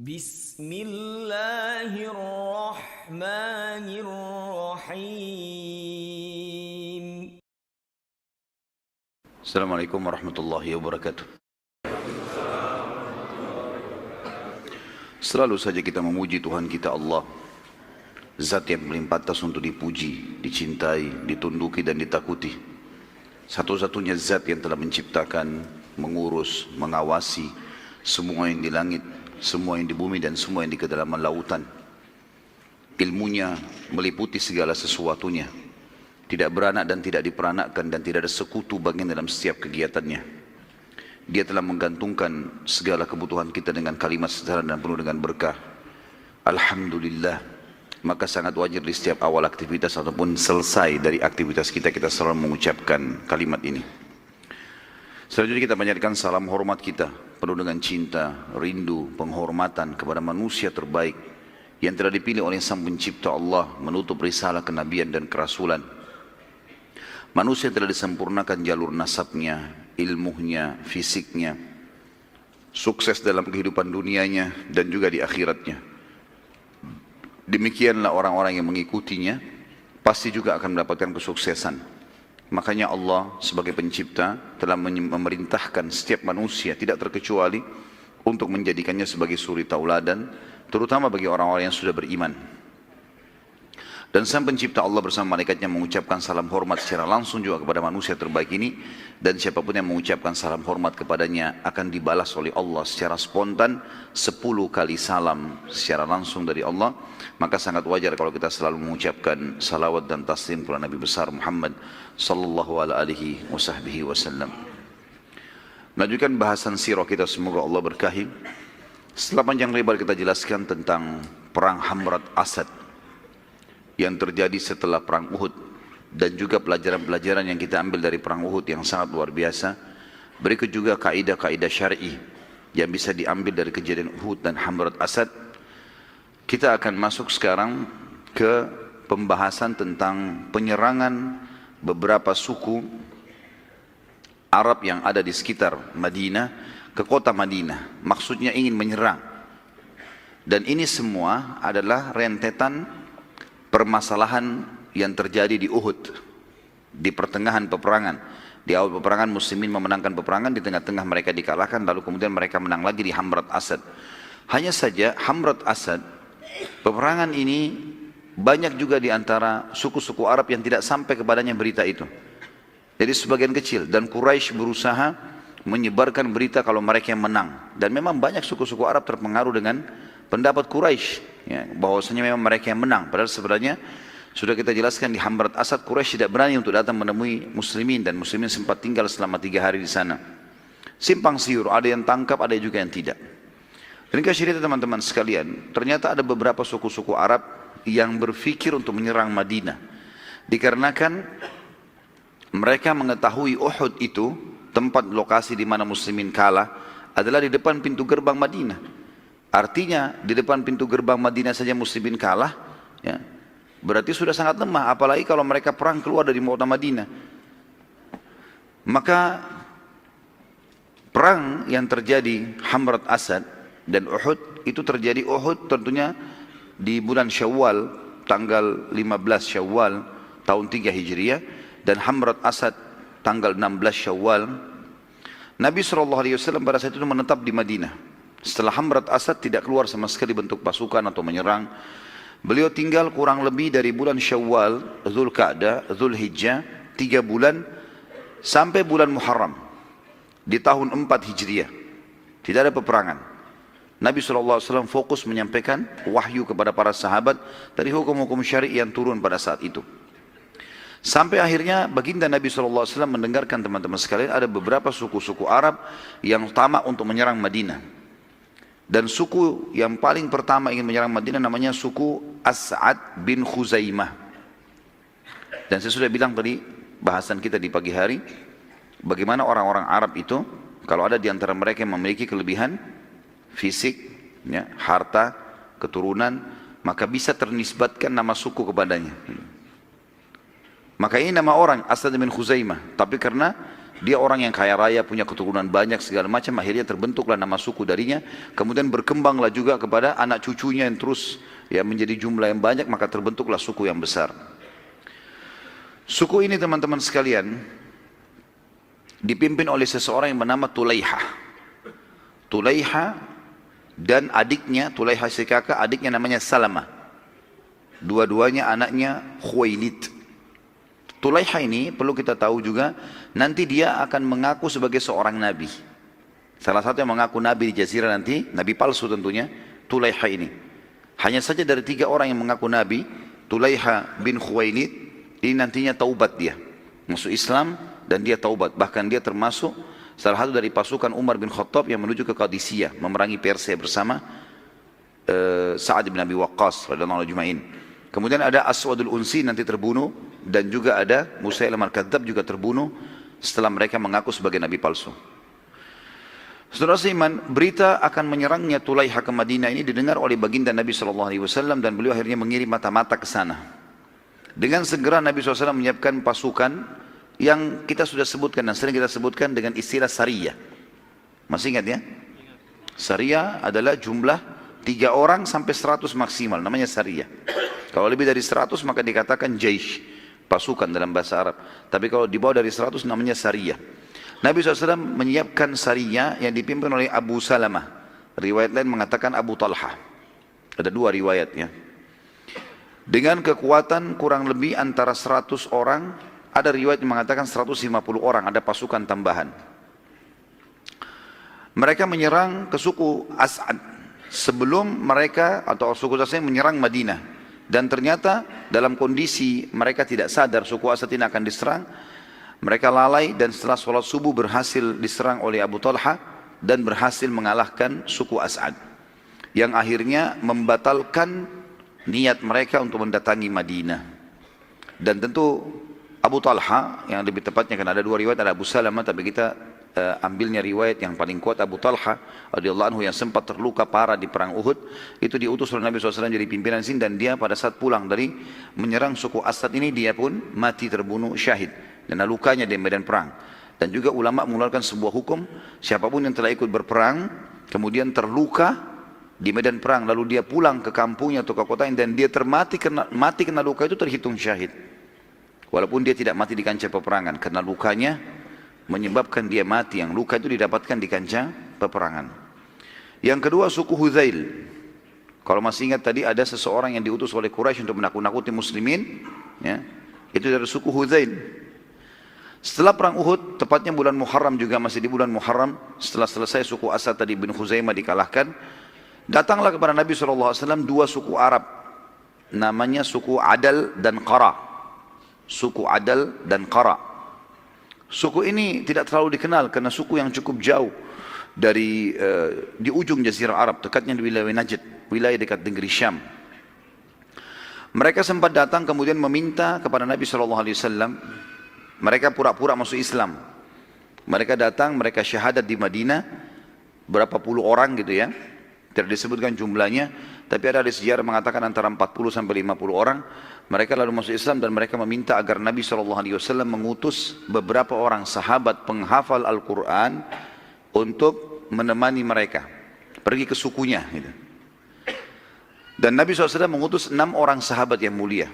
Bismillahirrahmanirrahim. Assalamualaikum warahmatullahi wabarakatuh. Selalu saja kita memuji Tuhan kita Allah, Zat yang paling pantas untuk dipuji, dicintai, ditunduki dan ditakuti. Satu-satunya Zat yang telah menciptakan, mengurus, mengawasi semua yang di langit, semua yang di bumi dan semua yang di kedalaman lautan. Ilmunya meliputi segala sesuatunya, tidak beranak dan tidak diperanakkan dan tidak ada sekutu bagian dalam setiap kegiatannya. Dia telah menggantungkan segala kebutuhan kita dengan kalimat sederhana dan penuh dengan berkah. Alhamdulillah. Maka sangat wajar di setiap awal aktivitas ataupun selesai dari aktivitas kita selalu mengucapkan kalimat ini. Selanjutnya kita panjatkan salam hormat kita penuh dengan cinta, rindu, penghormatan kepada manusia terbaik yang telah dipilih oleh Sang Pencipta Allah menutup risalah kenabian dan kerasulan. Manusia yang telah disempurnakan jalur nasabnya, ilmunya, fisiknya, sukses dalam kehidupan dunianya dan juga di akhiratnya. Demikianlah orang-orang yang mengikutinya pasti juga akan mendapatkan kesuksesan. Makanya Allah sebagai pencipta telah memerintahkan setiap manusia tidak terkecuali untuk menjadikannya sebagai suri tauladan, terutama bagi orang-orang yang sudah beriman. Dan Sang Pencipta Allah bersama malaikatnya mengucapkan salam hormat secara langsung juga kepada manusia terbaik ini. Dan siapapun yang mengucapkan salam hormat kepadanya akan dibalas oleh Allah secara spontan 10 kali salam secara langsung dari Allah. Maka sangat wajar kalau kita selalu mengucapkan salawat dan taslim kepada Nabi besar Muhammad sallallahu alaihi wasallam. Melanjutkan bahasan sirah kita, semoga Allah berkahi. Setelah panjang lebar kita jelaskan tentang perang Hamrat Asad yang terjadi setelah perang Uhud dan juga pelajaran-pelajaran yang kita ambil dari perang Uhud yang sangat luar biasa. Berikut juga kaidah-kaidah syar'i yang bisa diambil dari kejadian Uhud dan Hamrat Asad. Kita akan masuk sekarang ke pembahasan tentang penyerangan beberapa suku Arab yang ada di sekitar Madinah ke kota Madinah. Maksudnya ingin menyerang. Dan ini semua adalah rentetan permasalahan yang terjadi di Uhud, di pertengahan peperangan. Di awal peperangan muslimin memenangkan peperangan, di tengah-tengah mereka dikalahkan, lalu kemudian mereka menang lagi di Hamrat Asad. Hanya saja Hamrat Asad, peperangan ini banyak juga di antara suku-suku Arab yang tidak sampai kepadanya berita itu. Jadi sebagian kecil, dan Quraisy berusaha menyebarkan berita kalau mereka yang menang. Dan memang banyak suku-suku Arab terpengaruh dengan pendapat Quraisy, ya, bahwasanya memang mereka yang menang. Padahal sebenarnya sudah kita jelaskan di Hamrat Asad, Quraisy tidak berani untuk datang menemui muslimin, dan muslimin sempat tinggal selama 3 hari di sana. Simpang siur, ada yang tangkap, ada juga yang tidak. Dan kasih cerita teman-teman sekalian, ternyata ada beberapa suku-suku Arab yang berpikir untuk menyerang Madinah. Dikarenakan mereka mengetahui Uhud itu, tempat lokasi di mana muslimin kalah, adalah di depan pintu gerbang Madinah. Artinya di depan pintu gerbang Madinah saja muslimin kalah, ya, berarti sudah sangat lemah, apalagi kalau mereka perang keluar dari kota Madinah. Maka perang yang terjadi Hamrat Asad dan Uhud itu terjadi, Uhud tentunya di bulan Syawal, tanggal 15 Syawal tahun 3 Hijriah, dan Hamrat Asad tanggal 16 Syawal. Nabi SAW pada saat itu menetap di Madinah. Setelah Hamrat Asad tidak keluar sama sekali bentuk pasukan atau menyerang. Beliau tinggal kurang lebih dari bulan Syawal, Dzulqa'dah, Dzulhijjah, 3 bulan sampai bulan Muharram di tahun 4 Hijriah. Tidak ada peperangan. Nabi SAW fokus menyampaikan wahyu kepada para sahabat dari hukum-hukum syar'i yang turun pada saat itu. Sampai akhirnya baginda Nabi SAW mendengarkan teman-teman sekalian ada beberapa suku-suku Arab yang tamak untuk menyerang Madinah. Dan suku yang paling pertama ingin menyerang Madinah namanya suku As'ad bin Khuzaimah. Dan saya sudah bilang tadi bahasan kita di pagi hari, bagaimana orang-orang Arab itu kalau ada di antara mereka yang memiliki kelebihan fisik, ya, harta, keturunan, maka bisa ternisbatkan nama suku kepadanya. Maka ini nama orang As'ad bin Khuzaimah, tapi karena Dia orang yang kaya raya, punya keturunan banyak segala macam, akhirnya terbentuklah nama suku darinya. Kemudian berkembanglah juga kepada anak cucunya yang terus ya menjadi jumlah yang banyak, maka terbentuklah suku yang besar. Suku ini teman-teman sekalian dipimpin oleh seseorang yang bernama Tulaiha. Tulaiha dan adiknya, Tulaiha si kakak, adiknya namanya Salamah. Dua-duanya anaknya Khuwailid. Tulaiha ini perlu kita tahu juga, nanti dia akan mengaku sebagai seorang nabi. Salah satu yang mengaku nabi di jazirah nanti, nabi palsu tentunya, Tulaiha ini. Hanya saja dari 3 orang yang mengaku nabi, Tulaiha bin Khuwailid, ini nantinya taubat dia. Masuk Islam dan dia taubat. Bahkan dia termasuk salah satu dari pasukan Umar bin Khattab yang menuju ke Qadisiyah, memerangi Persia bersama Sa'ad bin Abi Waqqas radhiyallahu anhu. Kemudian ada Aswadul Unsi nanti terbunuh, dan juga ada Musailamah al-Kadzdzab juga terbunuh setelah mereka mengaku sebagai nabi palsu. Saudara seiman, berita akan menyerangnya Tulaiha ke Madinah ini didengar oleh baginda Nabi SAW, dan beliau akhirnya mengirim mata-mata ke sana. Dengan segera Nabi SAW menyiapkan pasukan yang kita sudah sebutkan dan sering kita sebutkan dengan istilah Sariyah. Masih ingat ya? Sariyah adalah jumlah 3 orang sampai 100 maksimal, namanya Sariyah. Kalau lebih dari 100 maka dikatakan Jaish, pasukan dalam bahasa Arab. Tapi kalau di bawah dari 100 namanya Sariyah. Nabi SAW menyiapkan Sariyah yang dipimpin oleh Abu Salamah. Riwayat lain mengatakan Abu Talha. Ada 2 riwayatnya. Dengan kekuatan kurang lebih antara 100 orang, ada riwayat yang mengatakan 150 orang, ada pasukan tambahan. Mereka menyerang ke suku As'ad sebelum mereka atau suku As'ad menyerang Madinah. Dan ternyata dalam kondisi mereka tidak sadar suku As'ad ini akan diserang, mereka lalai dan setelah sholat subuh berhasil diserang oleh Abu Talha dan berhasil mengalahkan suku As'ad, yang akhirnya membatalkan niat mereka untuk mendatangi Madinah. Dan tentu Abu Talha, yang lebih tepatnya karena ada 2 riwayat, ada Abu Salamah, tapi kita ambilnya riwayat yang paling kuat, Abu Talha radhiyallahu anhu yang sempat terluka parah di perang Uhud, itu diutus oleh Nabi SAW jadi pimpinan sini, dan dia pada saat pulang dari menyerang suku Asad ini, dia pun mati terbunuh syahid dan lukanya di medan perang. Dan juga ulama mengeluarkan sebuah hukum, siapapun yang telah ikut berperang kemudian terluka di medan perang lalu dia pulang ke kampungnya atau ke kotanya dan dia mati kena luka, itu terhitung syahid. Walaupun dia tidak mati di kancah peperangan, karena lukanya menyebabkan dia mati, yang luka itu didapatkan di kancah peperangan. Yang kedua suku Hudzail. Kalau masih ingat tadi ada seseorang yang diutus oleh Quraisy untuk menakut-nakuti muslimin, ya, itu dari suku Hudzail. Setelah perang Uhud, tepatnya bulan Muharram, juga masih di bulan Muharram, setelah selesai suku Asad tadi bin Khuzaimah dikalahkan, datanglah kepada Nabi SAW 2 suku Arab, namanya suku Adal dan Qara. Suku Adal dan Qara. Suku ini tidak terlalu dikenal karena suku yang cukup jauh dari di ujung Jazirah Arab, dekatnya di wilayah Najd, wilayah dekat negeri Syam. Mereka sempat datang kemudian meminta kepada Nabi SAW. Mereka pura-pura masuk Islam. Mereka datang, mereka syahadat di Madinah, berapa puluh orang gitu ya, tidak disebutkan jumlahnya, tapi ada di sejarah mengatakan antara 40 sampai 50 orang. Mereka lalu masuk Islam dan mereka meminta agar Nabi SAW mengutus beberapa orang sahabat penghafal Al-Quran untuk menemani mereka pergi ke sukunya gitu. Dan Nabi SAW mengutus 6 orang sahabat yang mulia.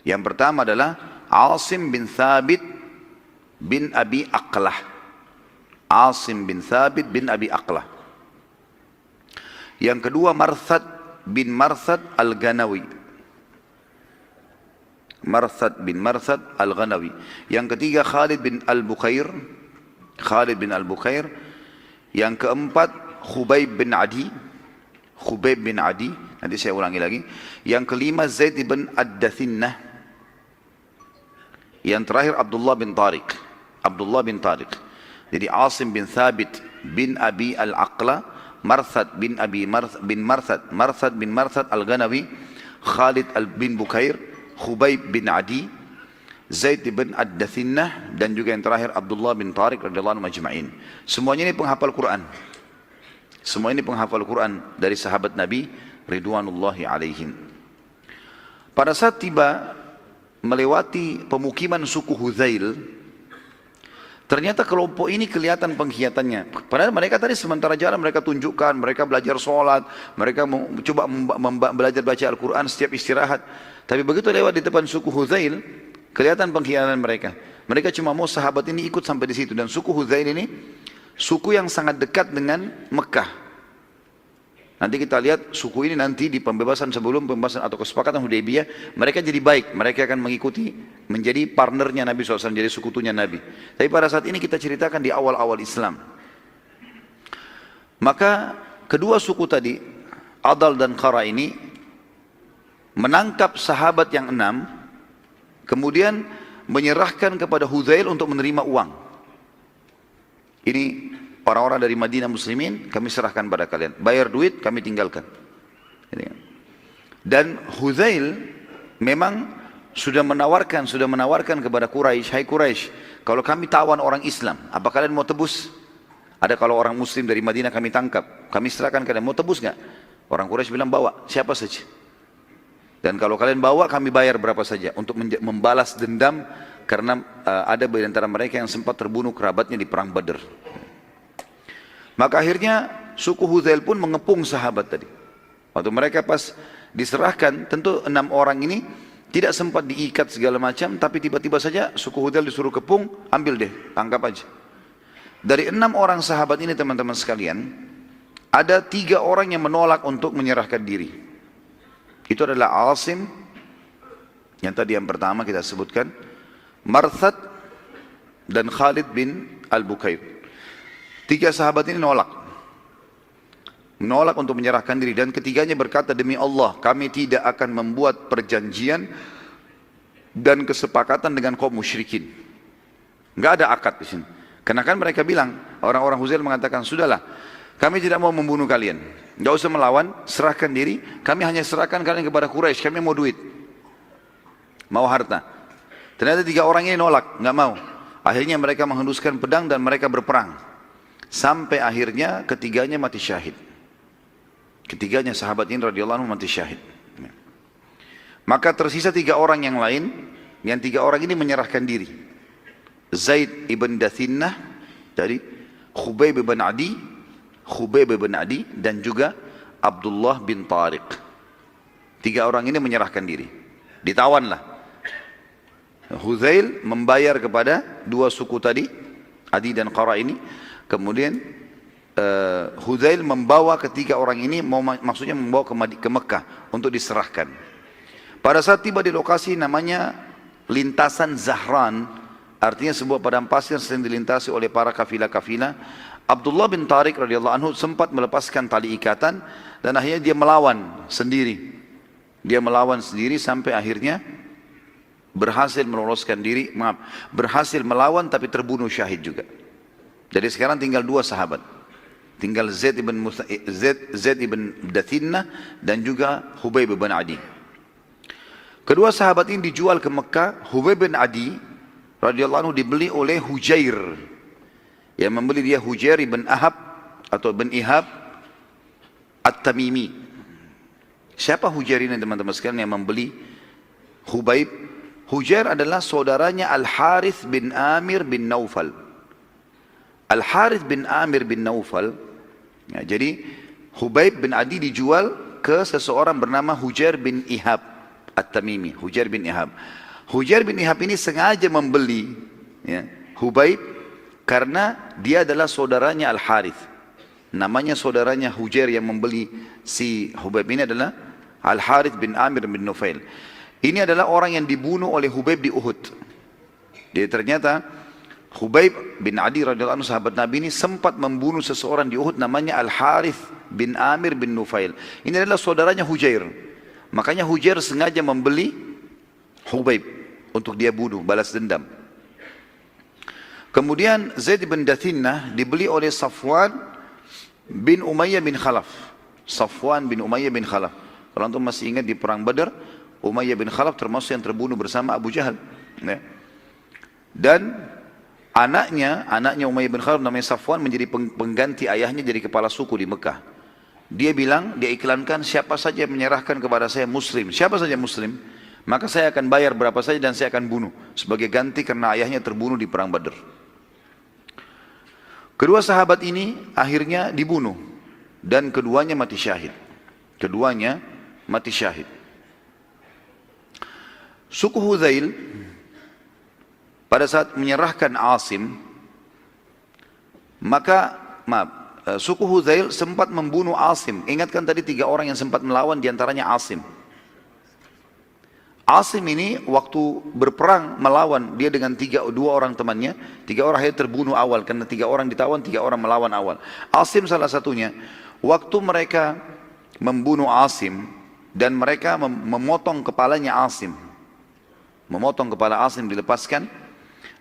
Yang pertama adalah Asim bin Thabit bin Abi Aqlah. Asim bin Thabit bin Abi Aqlah. Yang kedua Marthad bin Marthad Al-Ghanawi. Marthad bin Marthad Al-Ghanawi. Yang ketiga Khalid bin Al-Bukhair. Khalid bin Al-Bukhair. Yang keempat Khubayb bin Adi. Khubayb bin Adi. Nanti saya ulangi lagi. Yang kelima Zaid bin Ad-Dathinnah. Yang terakhir Abdullah bin Tariq. Abdullah bin Tariq. Jadi Asim bin Thabit bin Abi Al-Aqla, Marthad bin Abi bin Marthad, Marthad bin Marthad Al-Ghanawi, Khalid bin Bukhair, Khubayb bin Adi, Zaid bin Ad-Dathinnah, dan juga yang terakhir Abdullah bin Tariq radhiyallahu anhu majma'in. Semuanya ini penghafal Quran. Semua ini penghafal Quran dari sahabat Nabi ridwanullahi alaihim. Pada saat tiba melewati pemukiman suku Hudzail, Ternyata kelompok ini kelihatan pengkhianatannya. Padahal mereka tadi sementara jalan mereka tunjukkan, mereka belajar sholat, mereka coba belajar baca Al-Quran setiap istirahat. Tapi begitu lewat di depan suku Hudzail, kelihatan pengkhianatan mereka. Mereka cuma mau sahabat ini ikut sampai di situ. Dan suku Hudzail ini suku yang sangat dekat dengan Mekah. Nanti kita lihat suku ini nanti di pembebasan sebelum pembebasan atau kesepakatan Hudaybiyah, mereka jadi baik, mereka akan mengikuti menjadi partnernya Nabi SAW, jadi sekutunya Nabi. Tapi pada saat ini kita ceritakan di awal-awal Islam. Maka kedua suku tadi, Adal dan Qara ini, menangkap sahabat yang 6, kemudian menyerahkan kepada Hudzail untuk menerima uang. Ini orang-orang dari Madinah Muslimin, kami serahkan pada kalian. Bayar duit, kami tinggalkan. Dan Hudzail memang sudah menawarkan kepada Quraisy, hai Quraisy, kalau kami tawan orang Islam, apa kalian mau tebus? Ada kalau orang Muslim dari Madinah kami tangkap, kami serahkan kalian, mau tebus nggak? Orang Quraisy bilang bawa, siapa saja. Dan kalau kalian bawa, kami bayar berapa saja untuk membalas dendam karena ada di antara mereka yang sempat terbunuh kerabatnya di perang Badr. Maka akhirnya suku Hudzail pun mengepung sahabat tadi. Waktu mereka pas diserahkan, tentu 6 orang ini tidak sempat diikat segala macam, tapi tiba-tiba saja suku Hudzail disuruh kepung, ambil deh, tangkap aja. Dari 6 orang sahabat ini teman-teman sekalian, ada 3 orang yang menolak untuk menyerahkan diri. Itu adalah Asim, yang tadi yang pertama kita sebutkan, Marthad, dan Khalid bin Al-Bukair. 3 sahabat ini menolak untuk menyerahkan diri, dan ketiganya berkata, demi Allah kami tidak akan membuat perjanjian dan kesepakatan dengan kaum musyrikin. Enggak ada akad di sini. Karena kan mereka bilang, orang-orang Hudzail mengatakan, sudahlah, kami tidak mau membunuh kalian, enggak usah melawan, serahkan diri, kami hanya serahkan kalian kepada Quraisy, kami mau duit, mau harta. Ternyata 3 orang ini nolak, enggak mau. Akhirnya mereka menghembuskan pedang dan mereka berperang. Sampai akhirnya ketiganya mati syahid. Ketiganya sahabat ini radhiyallahu anhu mati syahid. Maka tersisa 3 orang yang lain, yang 3 orang ini menyerahkan diri. Zaid ibn Dathinnah, dari Khubayb ibn Adi, dan juga Abdullah bin Tariq. 3 orang ini menyerahkan diri. Ditawanlah. Hudzail membayar kepada 2 suku tadi, Adi dan Qara ini. Kemudian Hudzail membawa ketiga orang ini, maksudnya membawa ke Mekah untuk diserahkan. Pada saat tiba di lokasi namanya lintasan Zahran, artinya sebuah padang pasir sering dilintasi oleh para kafilah-kafilah, Abdullah bin Tariq radhiyallahu anhu sempat melepaskan tali ikatan dan akhirnya dia melawan sendiri. Dia melawan sendiri sampai akhirnya berhasil meloloskan diri, berhasil melawan tapi terbunuh syahid juga. Jadi sekarang tinggal 2 sahabat. Tinggal Zaid ibn Dathinnah dan juga Khubayb bin Adi. Kedua sahabat ini dijual ke Mekah. Khubayb bin Adi radhiyallahu anhu dibeli oleh Hujair. Yang membeli dia Hujair ibn Ahab atau ibn Ihab At-Tamimi. Siapa Hujair ini teman-teman sekalian yang membeli Khubayb? Hujair adalah saudaranya Al-Harith bin Amir bin Naufal. Al-Harith bin Amir bin Naufal, ya, jadi Khubayb bin Adi dijual ke seseorang bernama Hujair bin Ihab At-Tamimi. Hujair bin Ihab. Hujair bin Ihab ini sengaja membeli, ya, Khubayb karena dia adalah saudaranya Al-Harith. Namanya saudaranya Hujair yang membeli si Khubayb ini adalah Al-Harith bin Amir bin Naufal. Ini adalah orang yang dibunuh oleh Khubayb di Uhud. Dia ternyata Khubayb bin Adi radhiyallahu anhu sahabat Nabi ini sempat membunuh seseorang di Uhud namanya Al-Harith bin Amir bin Nufail. Ini adalah saudaranya Hujair. Makanya Hujair sengaja membeli Khubayb untuk dia bunuh, balas dendam. Kemudian Zaid bin Dathinnah dibeli oleh Safwan bin Umayyah bin Khalaf. Safwan bin Umayyah bin Khalaf. Kalau antum masih ingat di perang Badar, Umayyah bin Khalaf termasuk yang terbunuh bersama Abu Jahal. Ya. Dan anaknya Umayyah bin Khalaf namanya Safwan menjadi pengganti ayahnya jadi kepala suku di Mekah. Dia bilang, dia iklankan, siapa saja yang menyerahkan kepada saya Muslim, siapa saja Muslim, maka saya akan bayar berapa saja dan saya akan bunuh sebagai ganti karena ayahnya terbunuh di perang Badr. Kedua sahabat ini akhirnya dibunuh dan keduanya mati syahid. Keduanya mati syahid. Suku Hudzail pada saat menyerahkan Asim, maka suku Hudzail sempat membunuh Asim. Ingatkan tadi 3 orang yang sempat melawan, diantaranya Asim. Asim ini waktu berperang melawan dia dengan 2 orang temannya, 3 orang akhirnya terbunuh awal karena 3 orang ditawan, 3 orang melawan awal. Asim salah satunya. Waktu mereka membunuh Asim dan mereka memotong kepalanya Asim, memotong kepala Asim dilepaskan,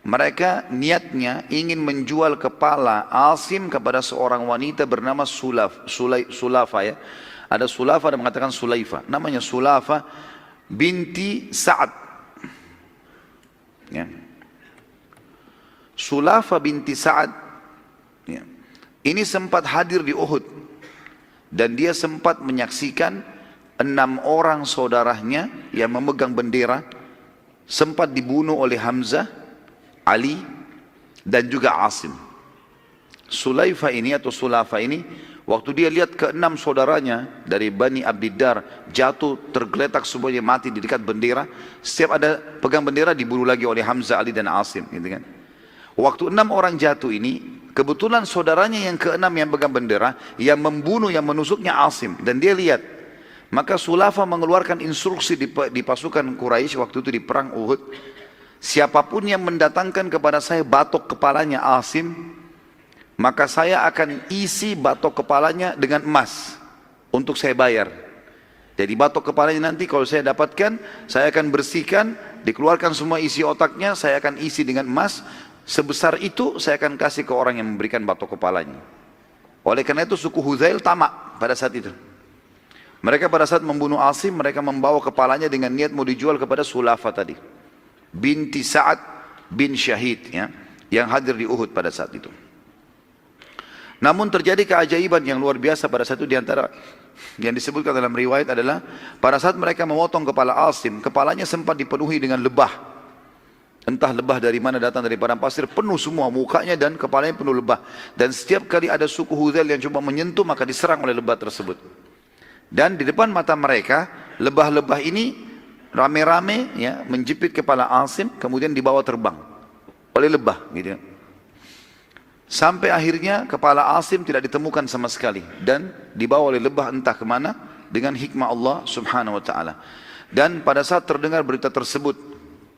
mereka niatnya ingin menjual kepala Asim kepada seorang wanita bernama Sulafa ya. Ada Sulafa dan mengatakan Sulaifa. Namanya Sulafa binti Sa'ad. Ya. Sulafa binti Sa'ad. Ya. Ini sempat hadir di Uhud. Dan dia sempat menyaksikan 6 orang saudaranya yang memegang bendera sempat dibunuh oleh Hamzah, Ali, dan juga Asim. Sulaifa ini atau Sulafa ini, waktu dia lihat ke-6 saudaranya dari Bani Abdiddar jatuh tergeletak semuanya mati di dekat bendera, setiap ada pegang bendera dibunuh lagi oleh Hamzah, Ali, dan Asim, gitu kan. Waktu 6 orang jatuh ini, kebetulan saudaranya yang ke-6 yang pegang bendera, yang membunuh, yang menusuknya Asim, dan dia lihat. Maka Sulafa mengeluarkan instruksi di pasukan Quraisy waktu itu di perang Uhud, siapapun yang mendatangkan kepada saya batok kepalanya Asim, maka saya akan isi batok kepalanya dengan emas untuk saya bayar. Jadi batok kepalanya nanti kalau saya dapatkan, saya akan bersihkan, dikeluarkan semua isi otaknya, saya akan isi dengan emas. Sebesar itu saya akan kasih ke orang yang memberikan batok kepalanya. Oleh karena itu suku Hudzail tamak pada saat itu. Mereka pada saat membunuh Asim, mereka membawa kepalanya dengan niat mau dijual kepada Sulafa tadi, binti Sa'ad bin Syahid ya, yang hadir di Uhud pada saat itu. Namun terjadi keajaiban yang luar biasa pada saat itu. Di antara yang disebutkan dalam riwayat adalah pada saat mereka memotong kepala Asim, kepalanya sempat dipenuhi dengan lebah. Entah lebah dari mana datang, dari padang pasir, penuh semua mukanya dan kepalanya penuh lebah. Dan setiap kali ada suku Hudzail yang coba menyentuh, maka diserang oleh lebah tersebut. Dan di depan mata mereka, lebah-lebah ini rame-rame ya, menjepit kepala Asim, kemudian dibawa terbang oleh lebah gitu. Sampai akhirnya kepala Asim tidak ditemukan sama sekali dan dibawa oleh lebah entah kemana dengan hikmah Allah subhanahu wa ta'ala. Dan pada saat terdengar berita tersebut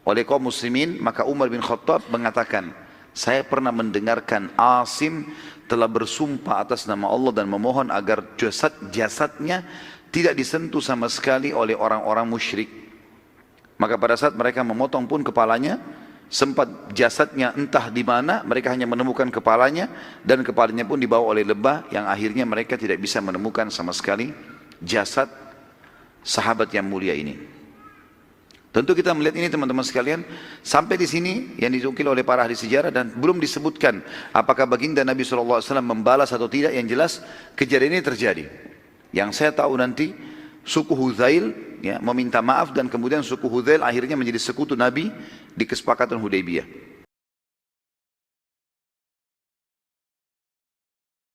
oleh kaum muslimin, maka Umar bin Khattab mengatakan, saya pernah mendengarkan Asim telah bersumpah atas nama Allah dan memohon agar jasadnya tidak disentuh sama sekali oleh orang-orang musyrik. Maka pada saat mereka memotong pun kepalanya, sempat jasadnya entah di mana, mereka hanya menemukan kepalanya dan kepalanya pun dibawa oleh lebah, yang akhirnya mereka tidak bisa menemukan sama sekali jasad sahabat yang mulia ini. Tentu kita melihat ini teman-teman sekalian, sampai di sini yang dinukil oleh para ahli sejarah dan belum disebutkan apakah baginda Nabi SAW membalas atau tidak. Yang jelas kejadian ini terjadi. Yang saya tahu nanti suku Hudzail ya, meminta maaf dan kemudian suku Hudzail akhirnya menjadi sekutu Nabi di kesepakatan Hudaybiyah.